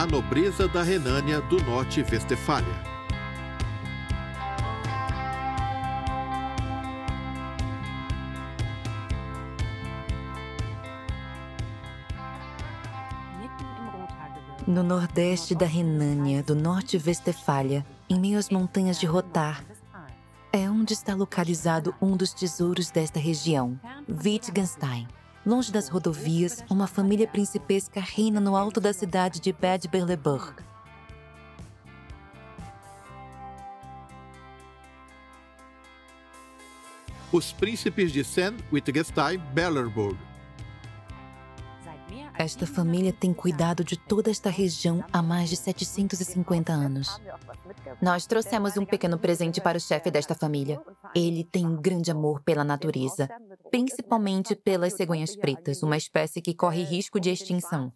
a nobreza da Renânia do Norte-Westfália. No nordeste da Renânia, do Norte-Westfália, em meio às montanhas de Rotar, é onde está localizado um dos tesouros desta região, Wittgenstein. Longe das rodovias, uma família principesca reina no alto da cidade de Bad Berleburg. Os príncipes de St. Wittgenstein-Berleburg. Esta família tem cuidado de toda esta região há mais de 750 anos. Nós trouxemos um pequeno presente para o chefe desta família. Ele tem um grande amor pela natureza, principalmente pelas cegonhas pretas, uma espécie que corre risco de extinção.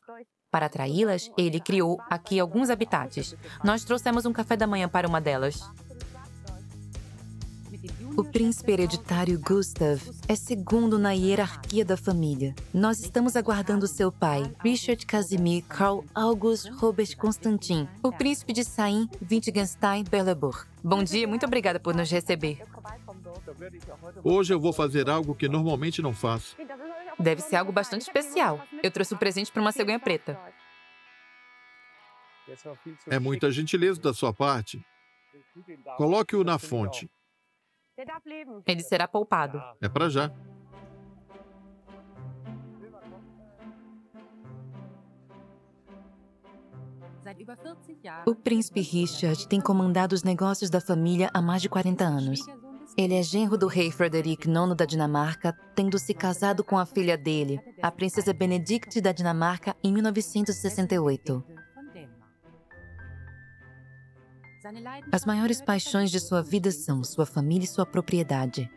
Para atraí-las, ele criou aqui alguns habitats. Nós trouxemos um café da manhã para uma delas. O príncipe hereditário Gustav é segundo na hierarquia da família. Nós estamos aguardando seu pai, Richard Casimir Karl August Robert Constantin, o príncipe de Sayn Wittgenstein-Berleburg. Bom dia, muito obrigada por nos receber. Hoje eu vou fazer algo que normalmente não faço. Deve ser algo bastante especial. Eu trouxe um presente para uma cegonha preta. É muita gentileza da sua parte. Coloque-o na fonte. Ele será poupado. É para já. O príncipe Richard tem comandado os negócios da família há mais de 40 anos. Ele é genro do rei Frederick IX da Dinamarca, tendo se casado com a filha dele, a princesa Benedict da Dinamarca, em 1968. As maiores paixões de sua vida são sua família e sua propriedade.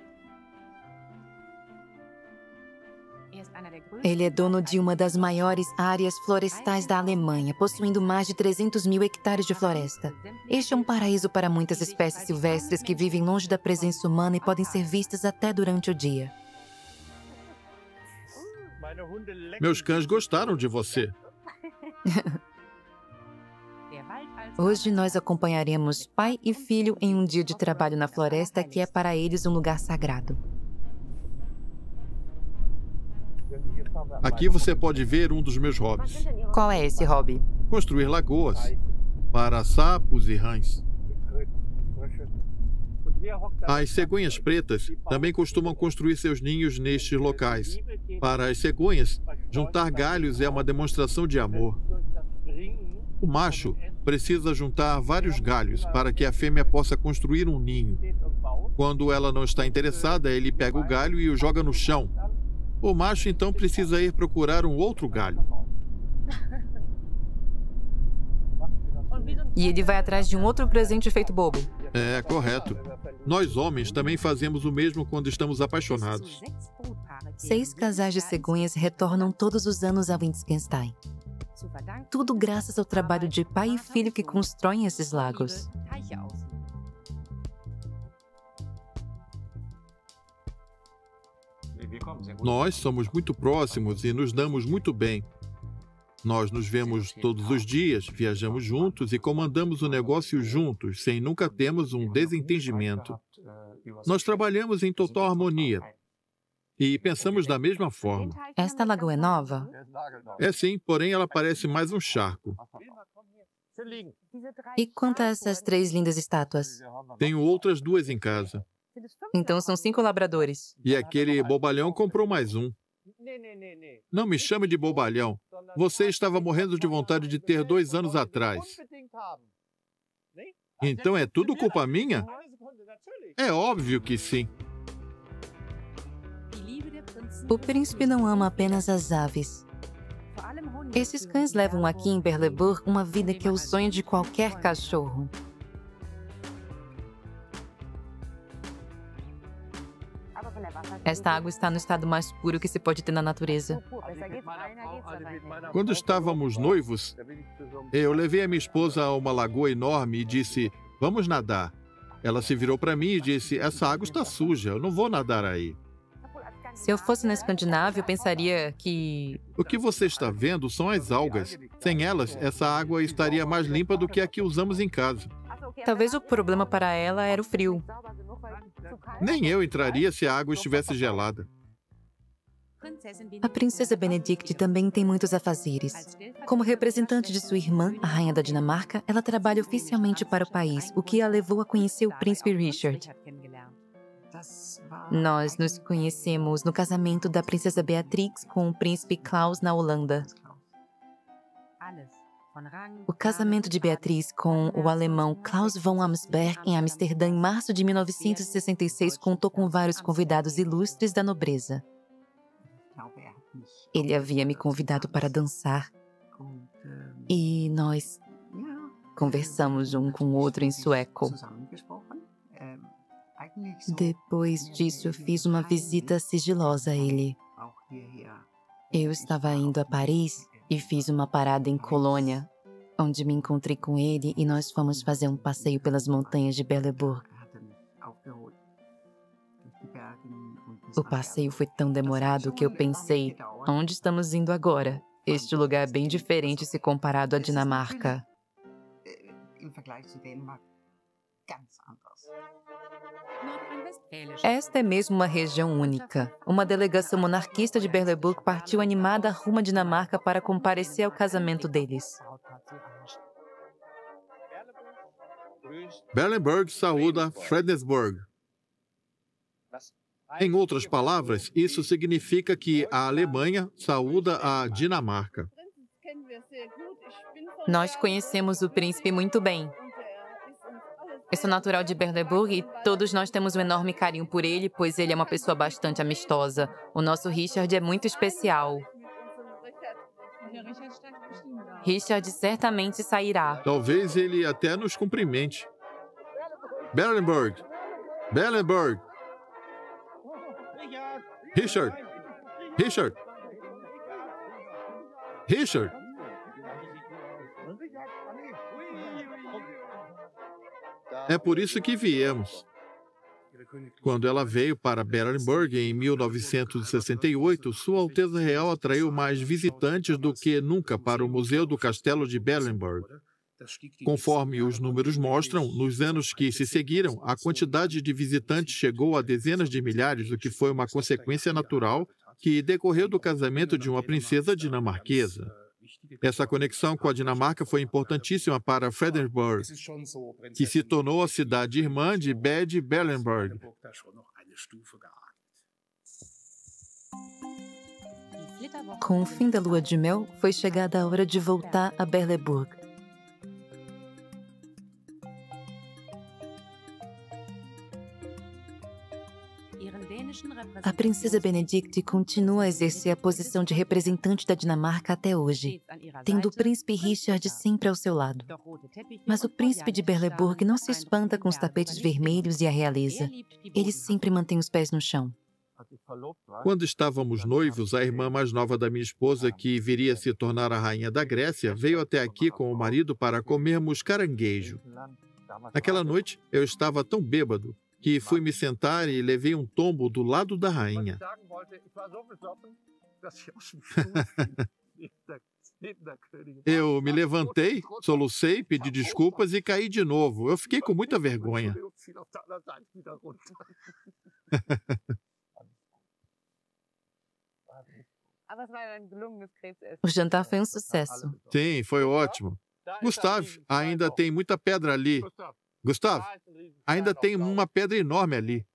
Ele é dono de uma das maiores áreas florestais da Alemanha, possuindo mais de 300 mil hectares de floresta. Este é um paraíso para muitas espécies silvestres que vivem longe da presença humana e podem ser vistas até durante o dia. Meus cães gostaram de você. Hoje nós acompanharemos pai e filho em um dia de trabalho na floresta que é para eles um lugar sagrado. Aqui você pode ver um dos meus hobbies. Qual é esse hobby? Construir lagoas para sapos e rãs. As cegonhas pretas também costumam construir seus ninhos nestes locais. Para as cegonhas, juntar galhos é uma demonstração de amor. O macho precisa juntar vários galhos para que a fêmea possa construir um ninho. Quando ela não está interessada, ele pega o galho e o joga no chão. O macho então precisa ir procurar um outro galho. E ele vai atrás de um outro presente feito bobo. É, correto. Nós homens também fazemos o mesmo quando estamos apaixonados. 6 casais de cegonhas retornam todos os anos a Wittgenstein. Tudo graças ao trabalho de pai e filho que constroem esses lagos. Nós somos muito próximos e nos damos muito bem. Nós nos vemos todos os dias, viajamos juntos e comandamos o negócio juntos, sem nunca termos um desentendimento. Nós trabalhamos em total harmonia e pensamos da mesma forma. Esta lagoa é nova? É sim, porém ela parece mais um charco. E quanto a essas 3 lindas estátuas? Tenho outras 2 em casa. Então são 5 labradores. E aquele bobalhão comprou mais um. Não me chame de bobalhão. Você estava morrendo de vontade de ter 2 anos atrás. Então é tudo culpa minha? É óbvio que sim. O príncipe não ama apenas as aves. Esses cães levam aqui em Berleburg uma vida que é o sonho de qualquer cachorro. Esta água está no estado mais puro que se pode ter na natureza. Quando estávamos noivos, eu levei a minha esposa a uma lagoa enorme e disse, vamos nadar. Ela se virou para mim e disse, essa água está suja, eu não vou nadar aí. Se eu fosse na Escandinávia, eu pensaria que... O que você está vendo são as algas. Sem elas, essa água estaria mais limpa do que a que usamos em casa. Talvez o problema para ela era o frio. Nem eu entraria se a água estivesse gelada. A princesa Benedict também tem muitos afazeres. Como representante de sua irmã, a rainha da Dinamarca, ela trabalha oficialmente para o país, o que a levou a conhecer o príncipe Richard. Nós nos conhecemos no casamento da princesa Beatrix com o príncipe Klaus na Holanda. O casamento de Beatriz com o alemão Klaus von Amsberg em Amsterdã em março de 1966 contou com vários convidados ilustres da nobreza. Ele havia me convidado para dançar e nós conversamos um com o outro em sueco. Depois disso, eu fiz uma visita sigilosa a ele. Eu estava indo a Paris e fiz uma parada em Colônia, onde me encontrei com ele e nós fomos fazer um passeio pelas montanhas de Beleburg. O passeio foi tão demorado que eu pensei, onde estamos indo agora? Este lugar é bem diferente se comparado à Dinamarca. Esta é mesmo uma região única. Uma delegação monarquista de Beleburg partiu animada rumo à Dinamarca para comparecer ao casamento deles. Beleburg saúda Fredensborg. Em outras palavras, isso significa que a Alemanha saúda a Dinamarca. Nós conhecemos o príncipe muito bem. Eu sou natural de Beleburg e todos nós temos um enorme carinho por ele, pois ele é uma pessoa bastante amistosa. O nosso Richard é muito especial. Richard certamente sairá. Talvez ele até nos cumprimente. Beleburg! Beleburg! Richard! Richard! Richard! É por isso que viemos. Quando ela veio para Beleburg em 1968, Sua Alteza Real atraiu mais visitantes do que nunca para o Museu do Castelo de Beleburg. Conforme os números mostram, nos anos que se seguiram, a quantidade de visitantes chegou a dezenas de milhares, o que foi uma consequência natural que decorreu do casamento de uma princesa dinamarquesa. Essa conexão com a Dinamarca foi importantíssima para Fredensborg, que se tornou a cidade irmã de Bad Beleburg. Com o fim da lua de mel, foi chegada a hora de voltar a Beleburg. A princesa Benedict continua a exercer a posição de representante da Dinamarca até hoje, tendo o príncipe Richard sempre ao seu lado. Mas o príncipe de Beleburg não se espanta com os tapetes vermelhos e a realeza. Ele sempre mantém os pés no chão. Quando estávamos noivos, a irmã mais nova da minha esposa, que viria a se tornar a rainha da Grécia, veio até aqui com o marido para comermos caranguejo. Naquela noite, eu estava tão bêbado que fui me sentar e levei um tombo do lado da rainha. Eu me levantei, solucei, pedi desculpas e caí de novo. Eu fiquei com muita vergonha. O jantar foi um sucesso. Sim, foi ótimo. Gustavo, ainda tem muita pedra ali. Gustavo, ainda tem uma pedra enorme ali.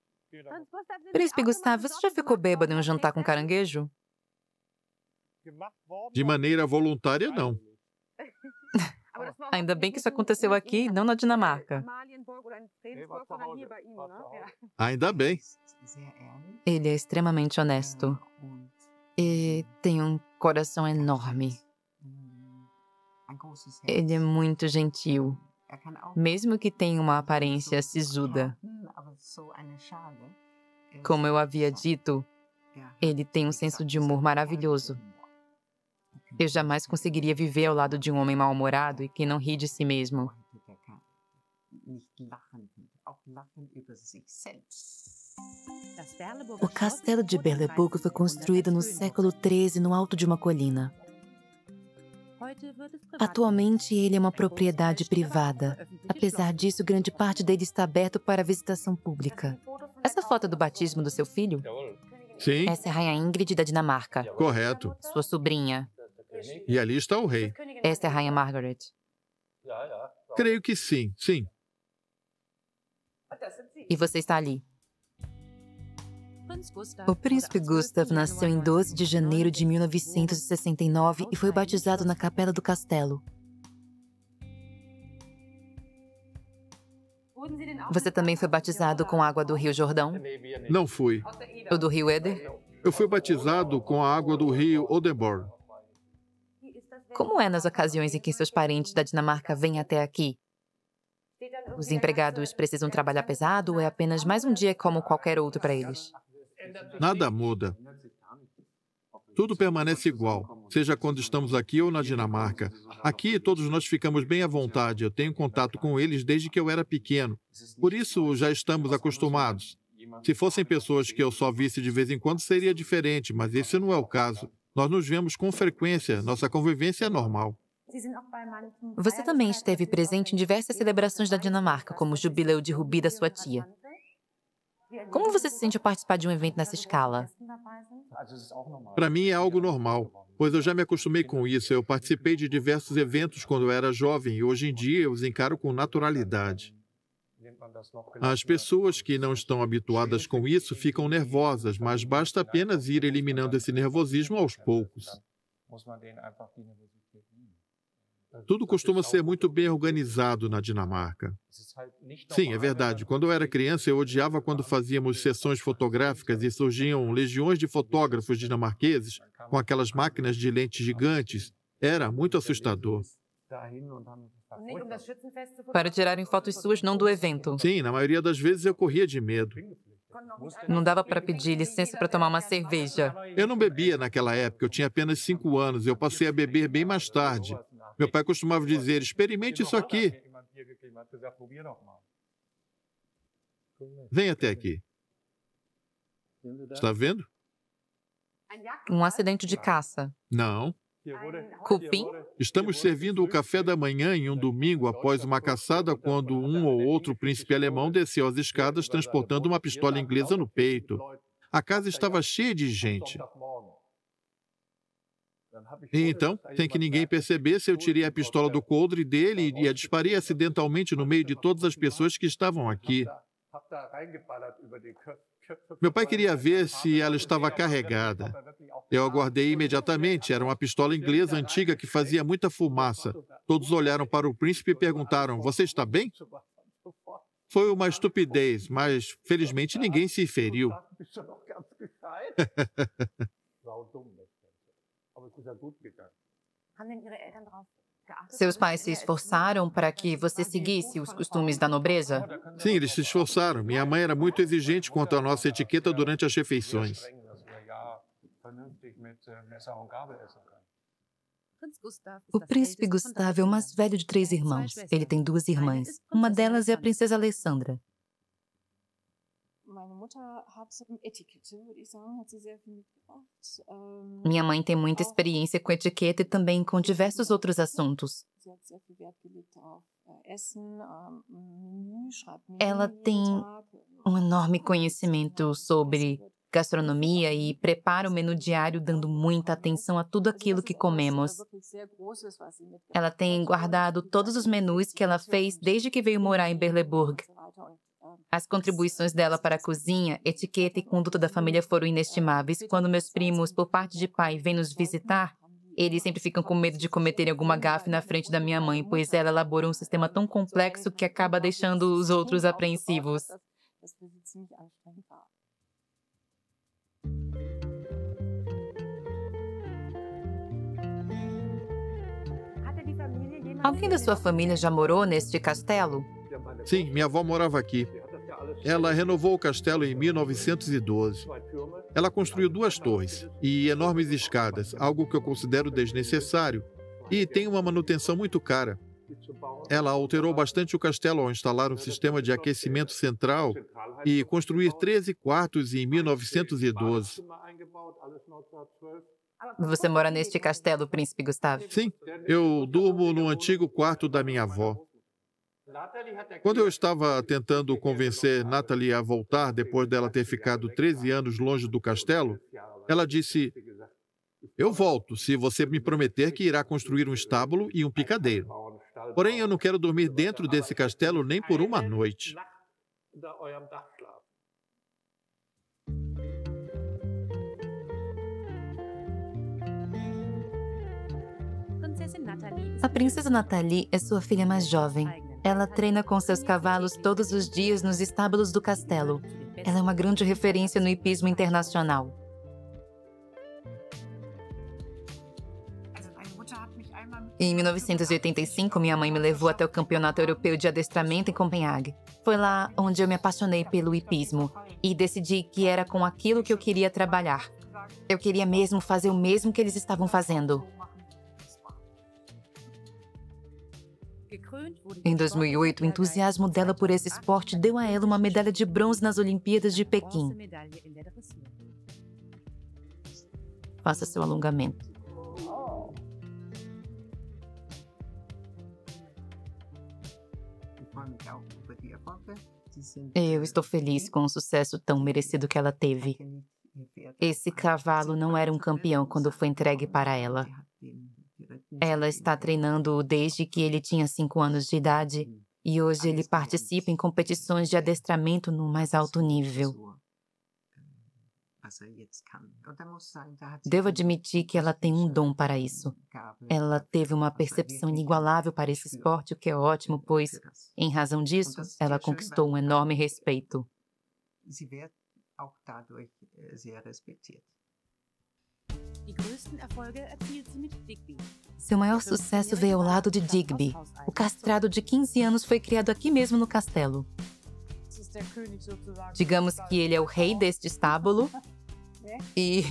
Príncipe Gustavo, você já ficou bêbado em um jantar com caranguejo? De maneira voluntária, não. Ainda bem que isso aconteceu aqui, não na Dinamarca. Ainda bem. Ele é extremamente honesto. E tem um coração enorme. Ele é muito gentil. Mesmo que tenha uma aparência sisuda. Como eu havia dito, ele tem um senso de humor maravilhoso. Eu jamais conseguiria viver ao lado de um homem mal-humorado e que não ri de si mesmo. O castelo de Berleburg foi construído no século XIII no alto de uma colina. Atualmente, ele é uma propriedade privada. Apesar disso, grande parte dele está aberto para visitação pública. Essa foto é do batismo do seu filho? Sim, Essa é a Rainha Ingrid da Dinamarca. correto. Sua sobrinha. E ali está o rei. Esta é a Rainha Margaret. Creio que sim, sim. E você está ali. O príncipe Gustav nasceu em 12 de janeiro de 1969 e foi batizado na capela do castelo. Você também foi batizado com água do Rio Jordão? Não fui. Ou do Rio Eder? Eu fui batizado com a água do rio Odenborn. Como é nas ocasiões em que seus parentes da Dinamarca vêm até aqui? Os empregados precisam trabalhar pesado ou é apenas mais um dia como qualquer outro para eles? Nada muda. Tudo permanece igual, seja quando estamos aqui ou na Dinamarca. Aqui, todos nós ficamos bem à vontade. Eu tenho contato com eles desde que eu era pequeno. Por isso, já estamos acostumados. Se fossem pessoas que eu só visse de vez em quando, seria diferente, mas esse não é o caso. Nós nos vemos com frequência. Nossa convivência é normal. Você também esteve presente em diversas celebrações da Dinamarca, como o jubileu de Rubi da sua tia. Como você se sente ao participar de um evento nessa escala? Para mim é algo normal, pois eu já me acostumei com isso. Eu participei de diversos eventos quando eu era jovem e hoje em dia eu os encaro com naturalidade. As pessoas que não estão habituadas com isso ficam nervosas, mas basta apenas ir eliminando esse nervosismo aos poucos. Tudo costuma ser muito bem organizado na Dinamarca. Sim, é verdade. Quando eu era criança, eu odiava quando fazíamos sessões fotográficas e surgiam legiões de fotógrafos dinamarqueses com aquelas máquinas de lentes gigantes. Era muito assustador. Para tirarem fotos suas, não do evento. Sim, na maioria das vezes eu corria de medo. Não dava para pedir licença para tomar uma cerveja. Eu não bebia naquela época, eu tinha apenas 5 anos. Eu passei a beber bem mais tarde. Meu pai costumava dizer, experimente isso aqui. Vem até aqui. Está vendo? Um acidente de caça. Não. Cupim? Estamos servindo o café da manhã em um domingo após uma caçada quando um ou outro príncipe alemão desceu as escadas transportando uma pistola inglesa no peito. A casa estava cheia de gente. E então, sem que ninguém percebesse, eu tirei a pistola do coldre dele e a disparei acidentalmente no meio de todas as pessoas que estavam aqui. Meu pai queria ver se ela estava carregada. Eu aguardei imediatamente. Era uma pistola inglesa antiga que fazia muita fumaça. Todos olharam para o príncipe e perguntaram, você está bem? Foi uma estupidez, mas felizmente ninguém se feriu. Seus pais se esforçaram para que você seguisse os costumes da nobreza? Sim, eles se esforçaram. Minha mãe era muito exigente quanto à nossa etiqueta durante as refeições. O príncipe Gustavo é o mais velho de 3 irmãos. Ele tem 2 irmãs. Uma delas é a princesa Alessandra. Minha mãe tem muita experiência com etiqueta e também com diversos outros assuntos. Ela tem um enorme conhecimento sobre gastronomia e prepara o menu diário dando muita atenção a tudo aquilo que comemos. Ela tem guardado todos os menus que ela fez desde que veio morar em Berleburg. As contribuições dela para a cozinha, etiqueta e conduta da família foram inestimáveis. Quando meus primos, por parte de pai, vêm nos visitar, eles sempre ficam com medo de cometerem alguma gafe na frente da minha mãe, pois ela elaborou um sistema tão complexo que acaba deixando os outros apreensivos. Alguém da sua família já morou neste castelo? Sim, minha avó morava aqui. Ela renovou o castelo em 1912. Ela construiu 2 torres e enormes escadas, algo que eu considero desnecessário, e tem uma manutenção muito cara. Ela alterou bastante o castelo ao instalar um sistema de aquecimento central e construir 13 quartos em 1912. Você mora neste castelo, Príncipe Gustavo? Sim, eu durmo no antigo quarto da minha avó. Quando eu estava tentando convencer Natalie a voltar depois dela ter ficado 13 anos longe do castelo, ela disse: "Eu volto se você me prometer que irá construir um estábulo e um picadeiro. Porém, eu não quero dormir dentro desse castelo nem por uma noite." A princesa Nathalie é sua filha mais jovem. Ela treina com seus cavalos todos os dias nos estábulos do castelo. Ela é uma grande referência no hipismo internacional. Em 1985, minha mãe me levou até o Campeonato Europeu de Adestramento em Copenhague. Foi lá onde eu me apaixonei pelo hipismo e decidi que era com aquilo que eu queria trabalhar. Eu queria mesmo fazer o mesmo que eles estavam fazendo. Em 2008, o entusiasmo dela por esse esporte deu a ela uma medalha de bronze nas Olimpíadas de Pequim. Faça seu alongamento. Eu estou feliz com o sucesso tão merecido que ela teve. Esse cavalo não era um campeão quando foi entregue para ela. Ela está treinando desde que ele tinha 5 anos de idade e hoje ele participa em competições de adestramento no mais alto nível. Devo admitir que ela tem um dom para isso. Ela teve uma percepção inigualável para esse esporte, o que é ótimo, pois, em razão disso, ela conquistou um enorme respeito. Seu maior sucesso veio ao lado de Digby. O castrado de 15 anos foi criado aqui mesmo no castelo. Digamos que ele é o rei deste estábulo e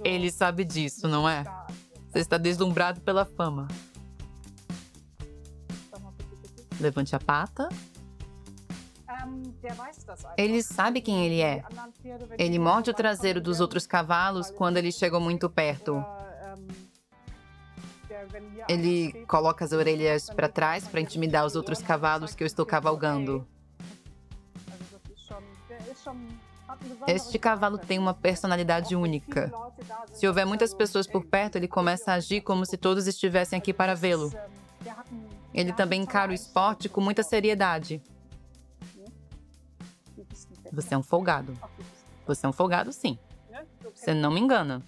ele sabe disso, não é? Você está deslumbrado pela fama. Levante a pata. Ele sabe quem ele é. Ele morde o traseiro dos outros cavalos quando eles chegam muito perto. Ele coloca as orelhas para trás para intimidar os outros cavalos que eu estou cavalgando. Este cavalo tem uma personalidade única. Se houver muitas pessoas por perto, ele começa a agir como se todos estivessem aqui para vê-lo. Ele também encara o esporte com muita seriedade. Você é um folgado. Você é um folgado, sim. Você não me engana.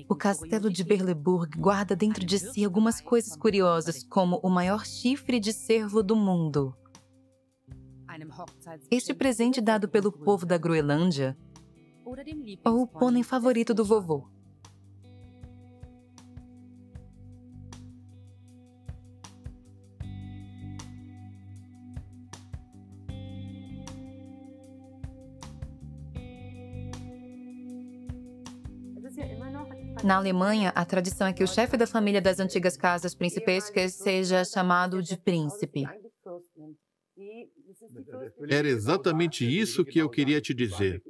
O castelo de Berleburg guarda dentro de si algumas coisas curiosas, como o maior chifre de cervo do mundo. Este presente dado pelo povo da Groenlândia, ou o pônei favorito do vovô. Na Alemanha, a tradição é que o chefe da família das antigas casas principescas seja chamado de príncipe. Era exatamente isso que eu queria te dizer.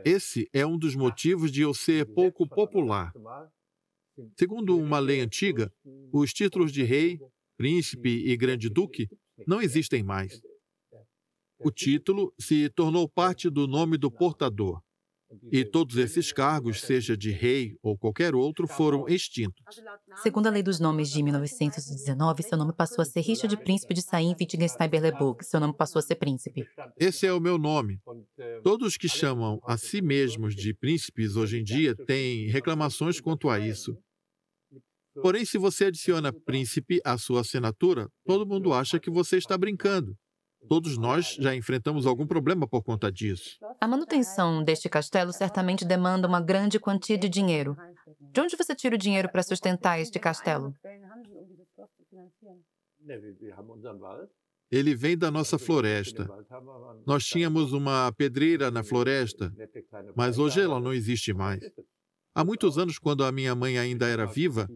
Esse é um dos motivos de eu ser pouco popular. Segundo uma lei antiga, os títulos de rei, príncipe e grande-duque não existem mais. O título se tornou parte do nome do portador. E todos esses cargos, seja de rei ou qualquer outro, foram extintos. Segundo a Lei dos Nomes de 1919, seu nome passou a ser Richard Príncipe de Sayn-Wittgenstein-Berleburg. Seu nome passou a ser príncipe. Esse é o meu nome. Todos que chamam a si mesmos de príncipes hoje em dia têm reclamações quanto a isso. Porém, se você adiciona príncipe à sua assinatura, todo mundo acha que você está brincando. Todos nós já enfrentamos algum problema por conta disso. A manutenção deste castelo certamente demanda uma grande quantia de dinheiro. De onde você tira o dinheiro para sustentar este castelo? Ele vem da nossa floresta. Nós tínhamos uma pedreira na floresta, mas hoje ela não existe mais. Há muitos anos, quando a minha mãe ainda era viva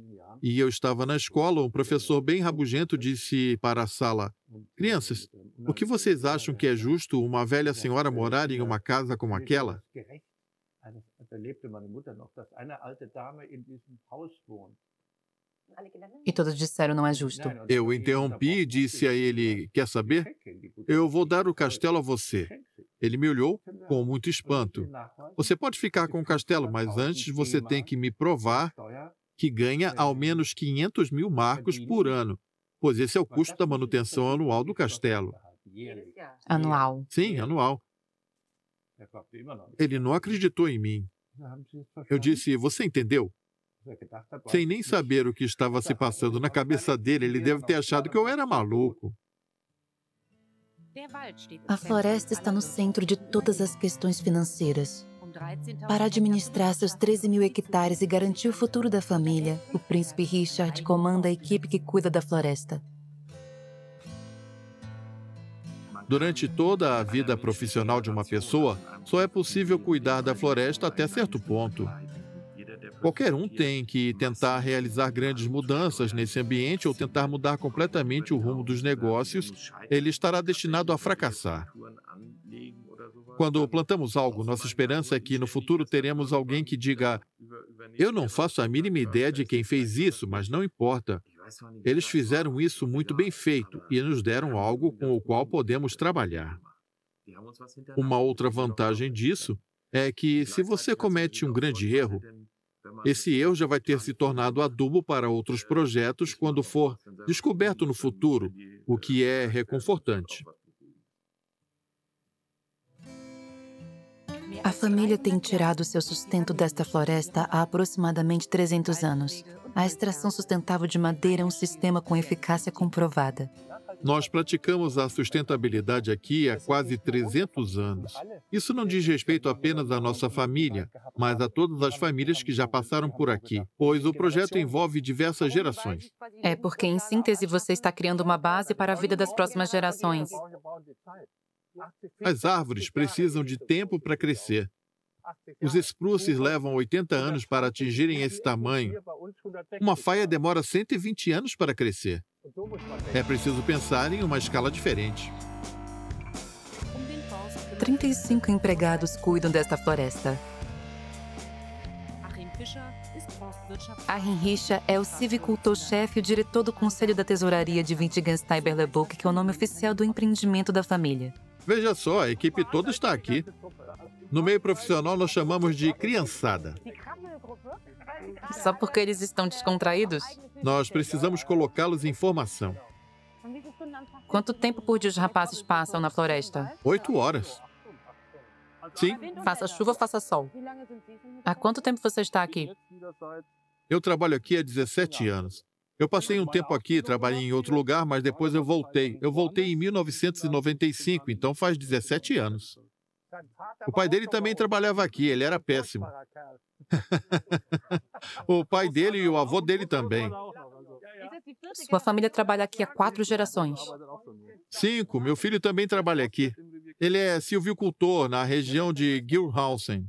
e eu estava na escola, um professor bem rabugento disse para a sala: "Crianças, o que vocês acham que é justo uma velha senhora morar em uma casa como aquela?" E todos disseram não é justo. Eu interrompi e disse a ele: "Quer saber? Eu vou dar o castelo a você." Ele me olhou com muito espanto. "Você pode ficar com o castelo, mas antes você tem que me provar que ganha ao menos 500 mil marcos por ano, pois esse é o custo da manutenção anual do castelo." Anual. Sim, anual. Ele não acreditou em mim. Eu disse: "Você entendeu?" Sem nem saber o que estava se passando na cabeça dele, ele deve ter achado que eu era maluco. A floresta está no centro de todas as questões financeiras. Para administrar seus 13 mil hectares e garantir o futuro da família, o príncipe Richard comanda a equipe que cuida da floresta. Durante toda a vida profissional de uma pessoa, só é possível cuidar da floresta até certo ponto. Qualquer um tem que tentar realizar grandes mudanças nesse ambiente ou tentar mudar completamente o rumo dos negócios, ele estará destinado a fracassar. Quando plantamos algo, nossa esperança é que no futuro teremos alguém que diga: "Eu não faço a mínima ideia de quem fez isso, mas não importa. Eles fizeram isso muito bem feito e nos deram algo com o qual podemos trabalhar." Uma outra vantagem disso é que, se você comete um grande erro, esse erro já vai ter se tornado adubo para outros projetos quando for descoberto no futuro, o que é reconfortante. A família tem tirado seu sustento desta floresta há aproximadamente 300 anos. A extração sustentável de madeira é um sistema com eficácia comprovada. Nós praticamos a sustentabilidade aqui há quase 300 anos. Isso não diz respeito apenas à nossa família, mas a todas as famílias que já passaram por aqui, pois o projeto envolve diversas gerações. É porque, em síntese, você está criando uma base para a vida das próximas gerações. As árvores precisam de tempo para crescer. Os spruces levam 80 anos para atingirem esse tamanho. Uma faia demora 120 anos para crescer. É preciso pensar em uma escala diferente. 35 empregados cuidam desta floresta. Achim Richer é o civicultor-chefe e o diretor do Conselho da Tesouraria de Wittgenstein-Berleburg, que é o nome oficial do empreendimento da família. Veja só, a equipe toda está aqui. No meio profissional, nós chamamos de criançada. Só porque eles estão descontraídos? Nós precisamos colocá-los em formação. Quanto tempo por dia os rapazes passam na floresta? 8 horas. Sim, Faça chuva, faça sol. Há quanto tempo você está aqui? eu trabalho aqui há 17 anos. Eu passei um tempo aqui, trabalhei em outro lugar, mas depois eu voltei. Eu voltei em 1995, então faz 17 anos. O pai dele também trabalhava aqui, ele era péssimo. O pai dele e o avô dele também. Sua família trabalha aqui há 4 gerações. 5, meu filho também trabalha aqui. Ele é silvicultor na região de Gilhausen.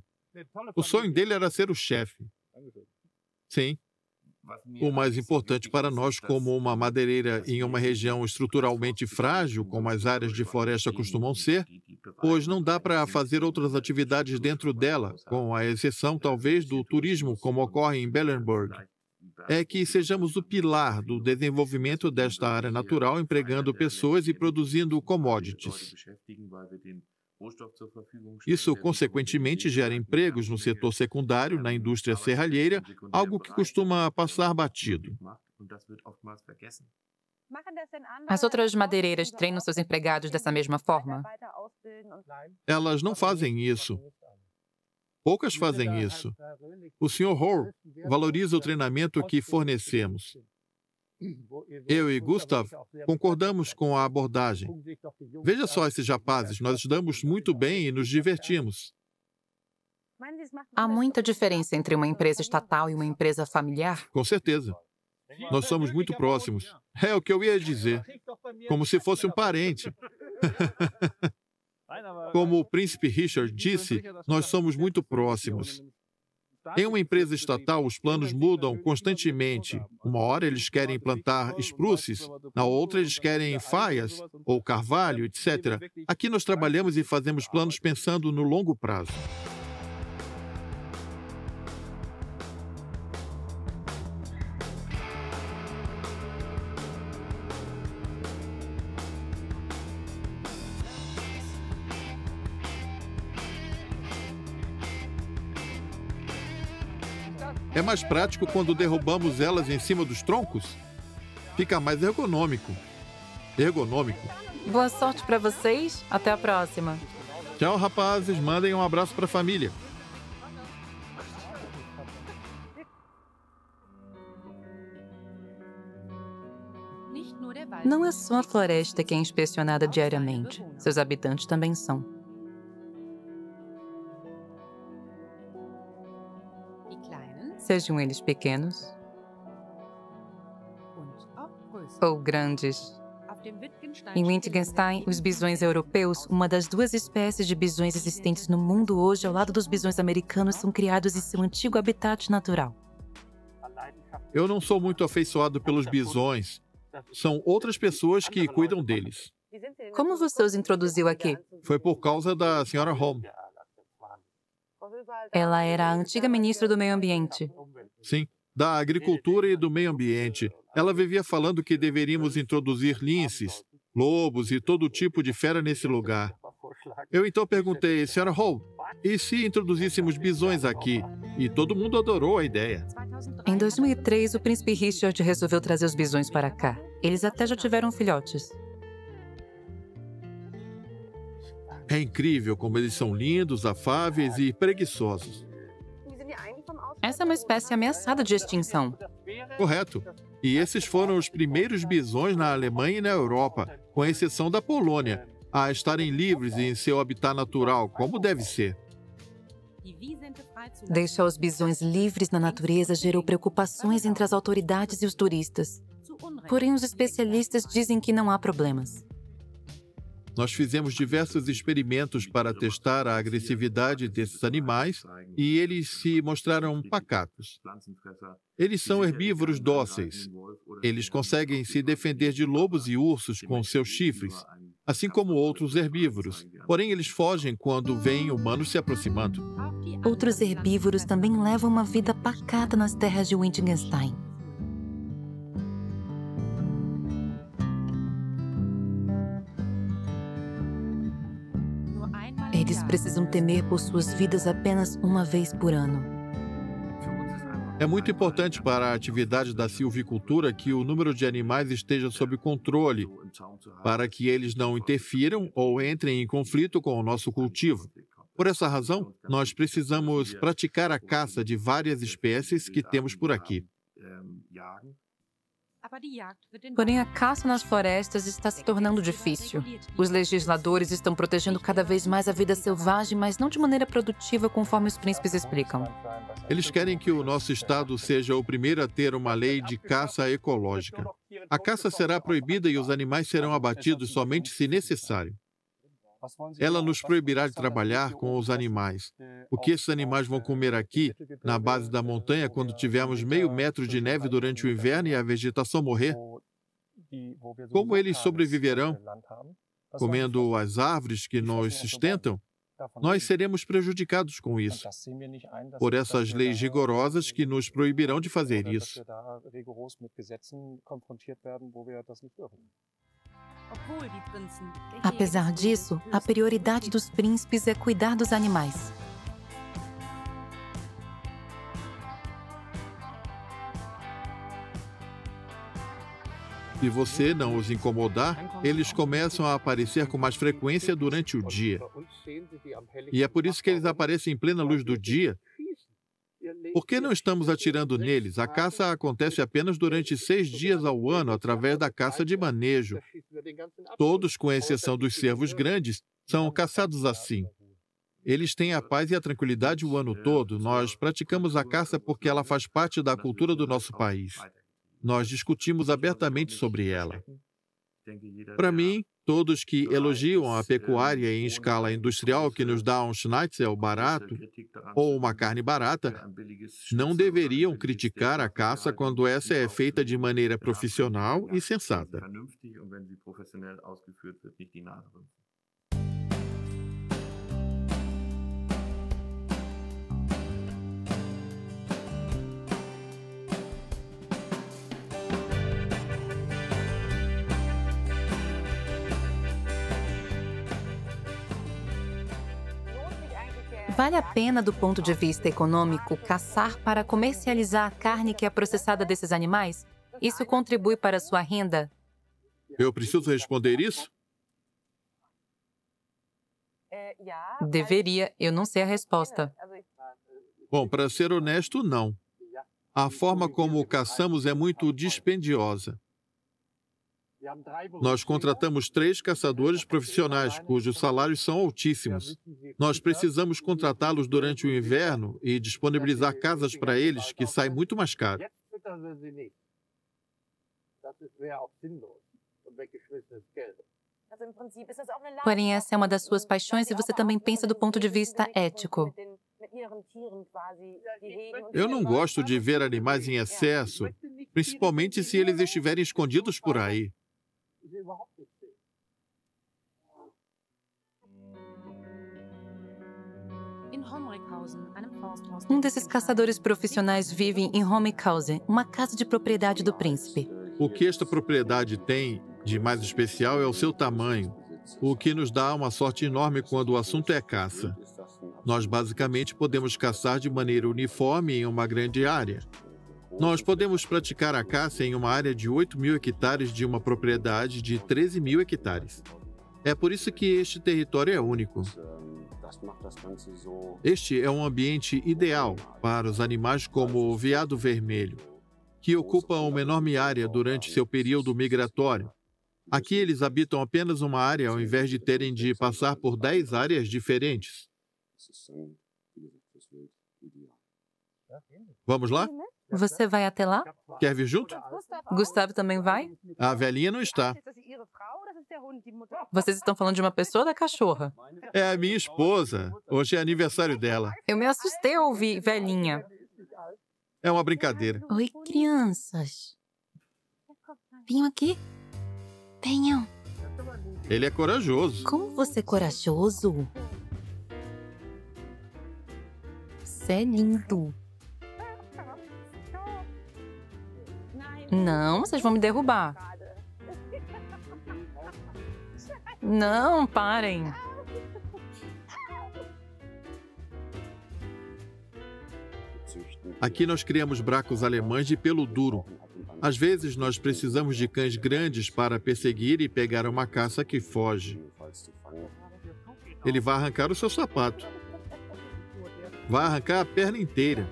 O sonho dele era ser o chefe. Sim. O mais importante para nós, como uma madeireira em uma região estruturalmente frágil, como as áreas de floresta costumam ser, pois não dá para fazer outras atividades dentro dela, com a exceção, talvez, do turismo, como ocorre em Bellenburg, é que sejamos o pilar do desenvolvimento desta área natural, empregando pessoas e produzindo commodities. Isso, consequentemente, gera empregos no setor secundário, na indústria serralheira, algo que costuma passar batido. As outras madeireiras treinam seus empregados dessa mesma forma? Elas não fazem isso. Poucas fazem isso. O Sr. Hoare valoriza o treinamento que fornecemos. Eu e Gustav concordamos com a abordagem. Veja só esses rapazes, nós estudamos muito bem e nos divertimos. Há muita diferença entre uma empresa estatal e uma empresa familiar? Com certeza. Nós somos muito próximos. É o que eu ia dizer. Como se fosse um parente. Como o príncipe Richard disse, nós somos muito próximos. Em uma empresa estatal, os planos mudam constantemente. Uma hora eles querem plantar espruces, na outra eles querem faias ou carvalho, etc. Aqui nós trabalhamos e fazemos planos pensando no longo prazo. É mais prático quando derrubamos elas em cima dos troncos? Fica mais ergonômico. Boa sorte para vocês. Até a próxima. Tchau, rapazes. Mandem um abraço para a família. Não é só a floresta que é inspecionada diariamente. Seus habitantes também são. Sejam eles pequenos ou grandes. Em Wittgenstein, os bisões europeus, uma das 2 espécies de bisões existentes no mundo hoje, ao lado dos bisões americanos, são criados em seu antigo habitat natural. Eu não sou muito afeiçoado pelos bisões. São outras pessoas que cuidam deles. Como você os introduziu aqui? Foi por causa da Sra. Holm. Ela era a antiga ministra do Meio Ambiente. Sim, da Agricultura e do Meio Ambiente. Ela vivia falando que deveríamos introduzir linces, lobos e todo tipo de fera nesse lugar. Eu então perguntei, Sra. Holm, e se introduzíssemos bisões aqui? E todo mundo adorou a ideia. Em 2003, o príncipe Richard resolveu trazer os bisões para cá. Eles até já tiveram filhotes. É incrível como eles são lindos, afáveis e preguiçosos. Essa é uma espécie ameaçada de extinção. Correto. E esses foram os primeiros bisões na Alemanha e na Europa, com exceção da Polônia, a estarem livres em seu habitat natural, como deve ser. Deixar os bisões livres na natureza gerou preocupações entre as autoridades e os turistas. Porém, os especialistas dizem que não há problemas. Nós fizemos diversos experimentos para testar a agressividade desses animais e eles se mostraram pacatos. Eles são herbívoros dóceis. Eles conseguem se defender de lobos e ursos com seus chifres, assim como outros herbívoros. Porém, eles fogem quando veem humanos se aproximando. Outros herbívoros também levam uma vida pacata nas terras de Wittgenstein. Eles precisam temer por suas vidas apenas uma vez por ano. É muito importante para a atividade da silvicultura que o número de animais esteja sob controle, para que eles não interfiram ou entrem em conflito com o nosso cultivo. Por essa razão, nós precisamos praticar a caça de várias espécies que temos por aqui. Porém, a caça nas florestas está se tornando difícil. Os legisladores estão protegendo cada vez mais a vida selvagem, mas não de maneira produtiva, conforme os príncipes explicam. Eles querem que o nosso estado seja o primeiro a ter uma lei de caça ecológica. A caça será proibida e os animais serão abatidos somente se necessário. Ela nos proibirá de trabalhar com os animais. O que esses animais vão comer aqui, na base da montanha, quando tivermos meio metro de neve durante o inverno e a vegetação morrer? Como eles sobreviverão? Comendo as árvores que nos sustentam? Nós seremos prejudicados com isso, por essas leis rigorosas que nos proibirão de fazer isso. Apesar disso, a prioridade dos príncipes é cuidar dos animais. Se você não os incomodar, eles começam a aparecer com mais frequência durante o dia. E é por isso que eles aparecem em plena luz do dia. Por que não estamos atirando neles? A caça acontece apenas durante 6 dias ao ano, através da caça de manejo. Todos, com exceção dos cervos grandes, são caçados assim. Eles têm a paz e a tranquilidade o ano todo. Nós praticamos a caça porque ela faz parte da cultura do nosso país. Nós discutimos abertamente sobre ela. Para mim, todos que elogiam a pecuária em escala industrial que nos dá um schnitzel barato ou uma carne barata, não deveriam criticar a caça quando essa é feita de maneira profissional e sensata. Vale a pena, do ponto de vista econômico, caçar para comercializar a carne que é processada desses animais? Isso contribui para a sua renda? Eu preciso responder isso? Deveria, eu não sei a resposta. Bom, para ser honesto, não. A forma como caçamos é muito dispendiosa. Nós contratamos 3 caçadores profissionais, cujos salários são altíssimos. Nós precisamos contratá-los durante o inverno e disponibilizar casas para eles, que sai muito mais caro. Porém, essa é uma das suas paixões e você também pensa do ponto de vista ético. Eu não gosto de ver animais em excesso, principalmente se eles estiverem escondidos por aí. Um desses caçadores profissionais vive em Hommekhausen, uma casa de propriedade do príncipe. O que esta propriedade tem de mais especial é o seu tamanho, o que nos dá uma sorte enorme quando o assunto é caça. Nós basicamente podemos caçar de maneira uniforme em uma grande área. Nós podemos praticar a caça em uma área de 8.000 hectares de uma propriedade de 13.000 hectares. É por isso que este território é único. Este é um ambiente ideal para os animais como o veado vermelho, que ocupam uma enorme área durante seu período migratório. Aqui eles habitam apenas uma área ao invés de terem de passar por 10 áreas diferentes. Vamos lá? Você vai até lá? Quer vir junto? Gustavo também vai? A velhinha não está. Vocês estão falando de uma pessoa ou da cachorra? É a minha esposa. Hoje é aniversário dela. Eu me assustei ao ouvir velhinha. É uma brincadeira. Oi, crianças. Venham aqui. Venham. Ele é corajoso. Como você é corajoso. Você é lindo. Não, vocês vão me derrubar. Não, parem. Aqui nós criamos bracos alemães de pelo duro. Às vezes nós precisamos de cães grandes para perseguir e pegar uma caça que foge. Ele vai arrancar o seu sapato. Vai arrancar a perna inteira.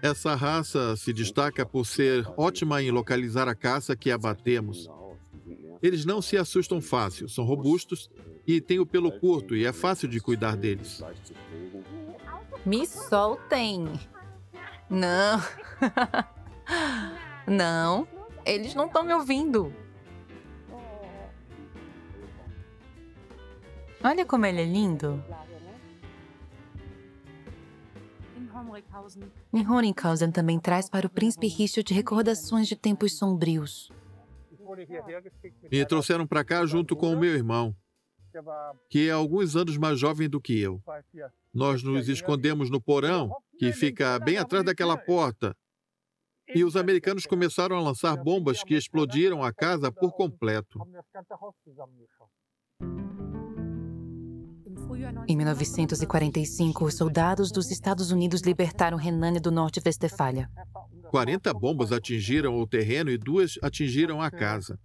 Essa raça se destaca por ser ótima em localizar a caça que abatemos. Eles não se assustam fácil, são robustos e têm o pelo curto e é fácil de cuidar deles. Me soltem. Não. Não, eles não estão me ouvindo. Olha como ele é lindo. Em Horringhausen também traz para o príncipe Richard recordações de tempos sombrios. Me trouxeram para cá junto com o meu irmão, que é alguns anos mais jovem do que eu. Nós nos escondemos no porão, que fica bem atrás daquela porta. E os americanos começaram a lançar bombas que explodiram a casa por completo. Em 1945, os soldados dos Estados Unidos libertaram Renânia do Norte-Westfália. 40 bombas atingiram o terreno e 2 atingiram a casa.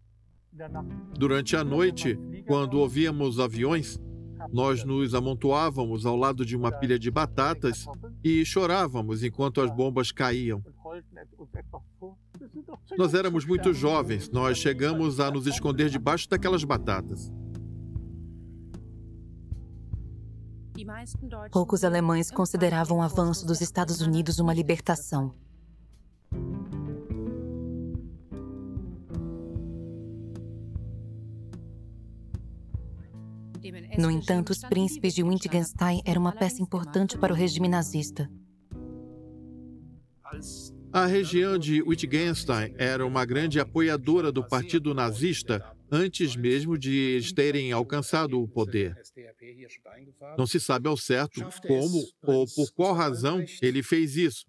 Durante a noite, quando ouvíamos aviões, nós nos amontoávamos ao lado de uma pilha de batatas e chorávamos enquanto as bombas caíam. Nós éramos muito jovens, nós chegamos a nos esconder debaixo daquelas batatas. Poucos alemães consideravam o avanço dos Estados Unidos uma libertação. No entanto, os príncipes de Wittgenstein eram uma peça importante para o regime nazista. A região de Wittgenstein era uma grande apoiadora do partido nazista antes mesmo de eles terem alcançado o poder. Não se sabe ao certo como ou por qual razão ele fez isso,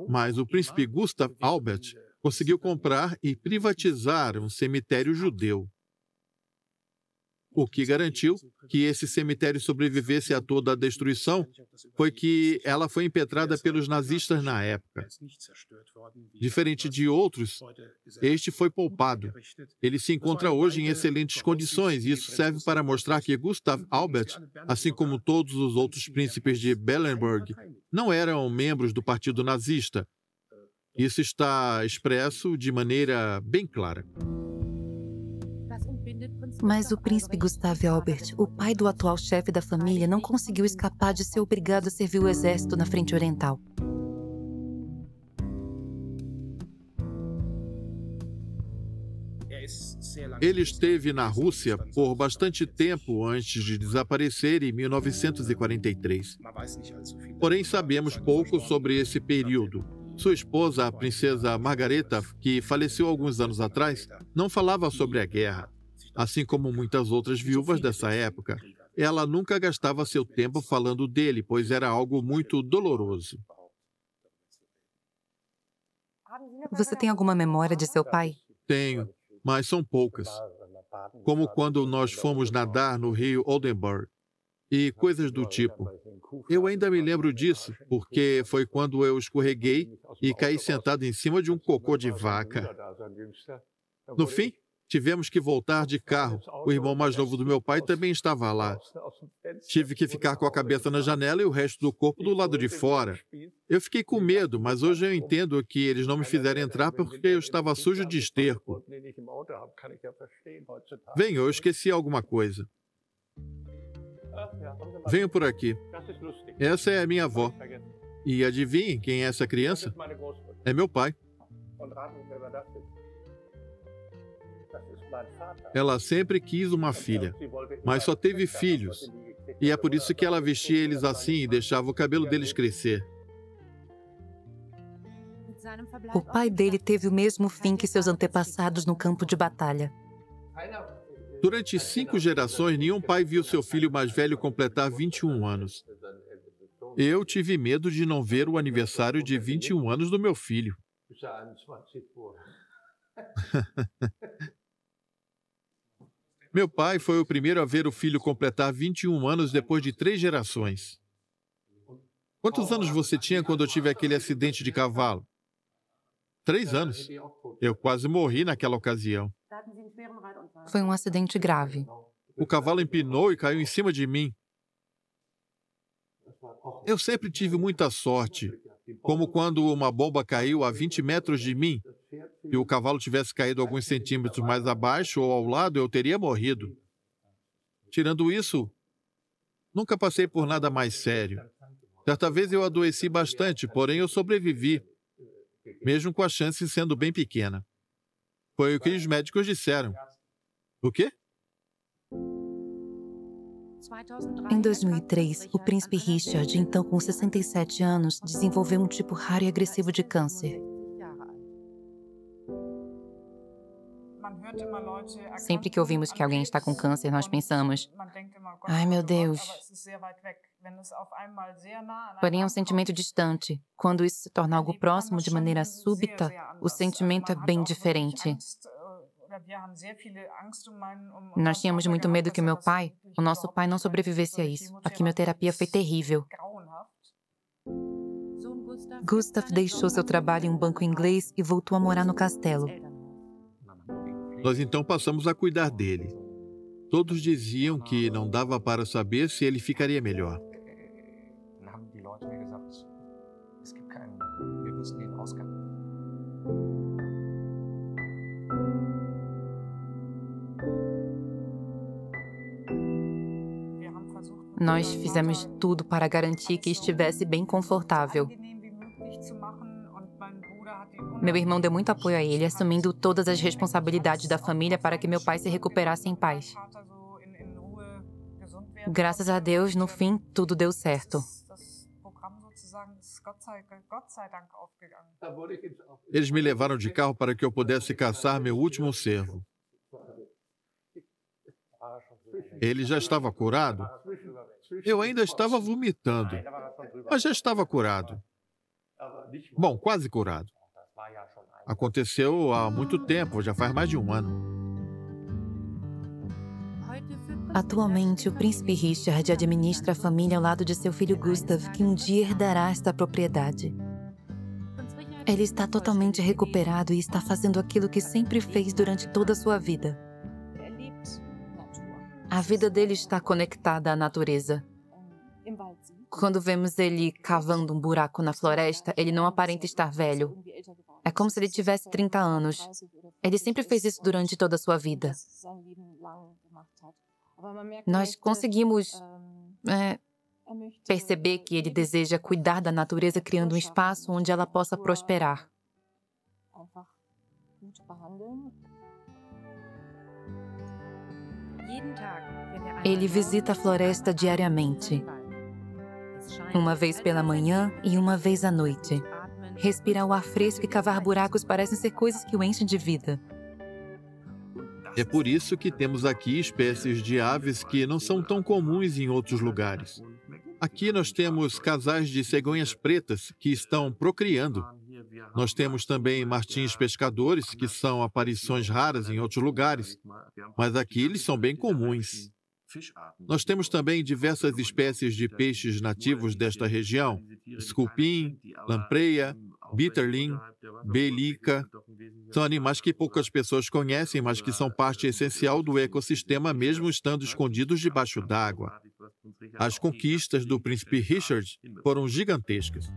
mas o príncipe Gustav Albert conseguiu comprar e privatizar um cemitério judeu, o que garantiu que esse cemitério sobrevivesse a toda a destruição foi que ela foi impetrada pelos nazistas na época. Diferente de outros, este foi poupado. Ele se encontra hoje em excelentes condições e isso serve para mostrar que Gustav Albert, assim como todos os outros príncipes de Bellenburg, não eram membros do partido nazista. Isso está expresso de maneira bem clara. Mas o príncipe Gustav Albert, o pai do atual chefe da família, não conseguiu escapar de ser obrigado a servir o exército na frente oriental. Ele esteve na Rússia por bastante tempo antes de desaparecer em 1943. Porém, sabemos pouco sobre esse período. Sua esposa, a princesa Margareta, que faleceu alguns anos atrás, não falava sobre a guerra. Assim como muitas outras viúvas dessa época, ela nunca gastava seu tempo falando dele, pois era algo muito doloroso. Você tem alguma memória de seu pai? Tenho, mas são poucas. Como quando nós fomos nadar no rio Oldenburg e coisas do tipo. Eu ainda me lembro disso, porque foi quando eu escorreguei e caí sentado em cima de um cocô de vaca. No fim, tivemos que voltar de carro. O irmão mais novo do meu pai também estava lá. Tive que ficar com a cabeça na janela e o resto do corpo do lado de fora. Eu fiquei com medo, mas hoje eu entendo que eles não me fizeram entrar porque eu estava sujo de esterco. Venha, eu esqueci alguma coisa. Venham por aqui. Essa é a minha avó. E adivinhem quem é essa criança? É meu pai. Ela sempre quis uma filha, mas só teve filhos. E é por isso que ela vestia eles assim e deixava o cabelo deles crescer. O pai dele teve o mesmo fim que seus antepassados no campo de batalha. Durante 5 gerações, nenhum pai viu seu filho mais velho completar 21 anos. Eu tive medo de não ver o aniversário de 21 anos do meu filho. Meu pai foi o primeiro a ver o filho completar 21 anos depois de 3 gerações. Quantos anos você tinha quando eu tive aquele acidente de cavalo? 3 anos. Eu quase morri naquela ocasião. Foi um acidente grave. O cavalo empinou e caiu em cima de mim. Eu sempre tive muita sorte, como quando uma bomba caiu a 20 metros de mim e o cavalo tivesse caído alguns centímetros mais abaixo ou ao lado, eu teria morrido. Tirando isso, nunca passei por nada mais sério. Certa vez eu adoeci bastante, porém eu sobrevivi, mesmo com a chance sendo bem pequena. Foi o que os médicos disseram. O quê? Em 2003, o príncipe Richard, então com 67 anos, desenvolveu um tipo raro e agressivo de câncer. Sempre que ouvimos que alguém está com câncer, nós pensamos, ai meu Deus. Porém, é um sentimento distante. Quando isso se torna algo próximo de maneira súbita, o sentimento é bem diferente. Nós tínhamos muito medo que o nosso pai não sobrevivesse a isso. A quimioterapia foi terrível. Gustav deixou seu trabalho em um banco inglês e voltou a morar no castelo. Nós então passamos a cuidar dele. Todos diziam que não dava para saber se ele ficaria melhor. Nós fizemos tudo para garantir que estivesse bem confortável. Meu irmão deu muito apoio a ele, assumindo todas as responsabilidades da família para que meu pai se recuperasse em paz. Graças a Deus, no fim, tudo deu certo. Eles me levaram de carro para que eu pudesse caçar meu último cervo. Ele já estava curado? Eu ainda estava vomitando, mas já estava curado. Bom, quase curado. Aconteceu há muito tempo, já faz mais de um ano. Atualmente, o príncipe Richard administra a família ao lado de seu filho Gustav, que um dia herdará esta propriedade. Ele está totalmente recuperado e está fazendo aquilo que sempre fez durante toda a sua vida. A vida dele está conectada à natureza. Quando vemos ele cavando um buraco na floresta, ele não aparenta estar velho. É como se ele tivesse 30 anos. Ele sempre fez isso durante toda a sua vida. Nós conseguimos perceber que ele deseja cuidar da natureza, criando um espaço onde ela possa prosperar. Ele visita a floresta diariamente, uma vez pela manhã e uma vez à noite. Respirar o ar fresco e cavar buracos parecem ser coisas que o enchem de vida. É por isso que temos aqui espécies de aves que não são tão comuns em outros lugares. Aqui nós temos casais de cegonhas pretas que estão procriando. Nós temos também martins pescadores, que são aparições raras em outros lugares, mas aqui eles são bem comuns. Nós temos também diversas espécies de peixes nativos desta região: esculpim, lampreia, bitterling, belica. São animais que poucas pessoas conhecem, mas que são parte essencial do ecossistema, mesmo estando escondidos debaixo d'água. As conquistas do príncipe Richard foram gigantescas.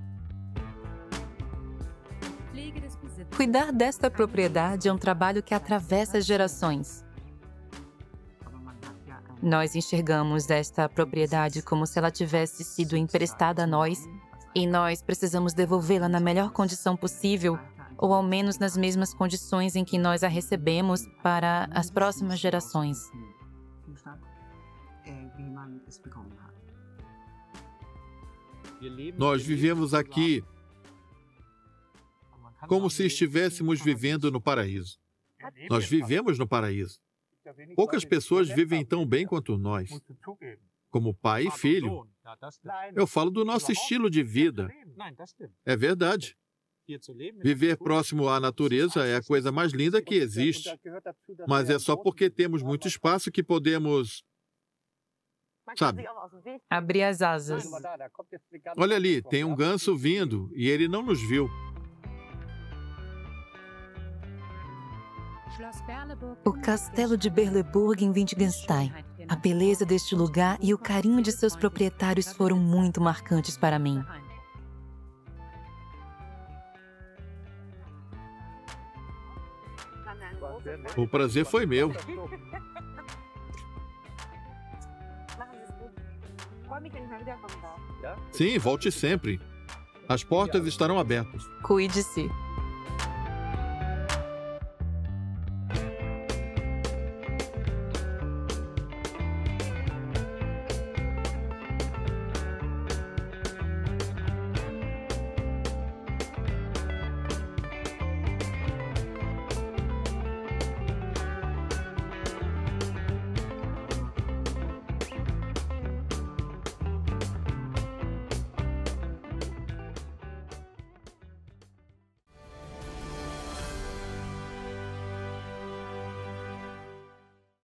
Cuidar desta propriedade é um trabalho que atravessa gerações. Nós enxergamos esta propriedade como se ela tivesse sido emprestada a nós e nós precisamos devolvê-la na melhor condição possível, ou ao menos nas mesmas condições em que nós a recebemos, para as próximas gerações. Nós vivemos aqui como se estivéssemos vivendo no paraíso. Nós vivemos no paraíso. Poucas pessoas vivem tão bem quanto nós, como pai e filho. Eu falo do nosso estilo de vida. É verdade. Viver próximo à natureza é a coisa mais linda que existe. Mas é só porque temos muito espaço que podemos, sabe, abrir as asas. Olha ali, tem um ganso vindo e ele não nos viu. O castelo de Berleburg em Wittgenstein. A beleza deste lugar e o carinho de seus proprietários foram muito marcantes para mim. O prazer foi meu. Sim, volte sempre. As portas estarão abertas. Cuide-se.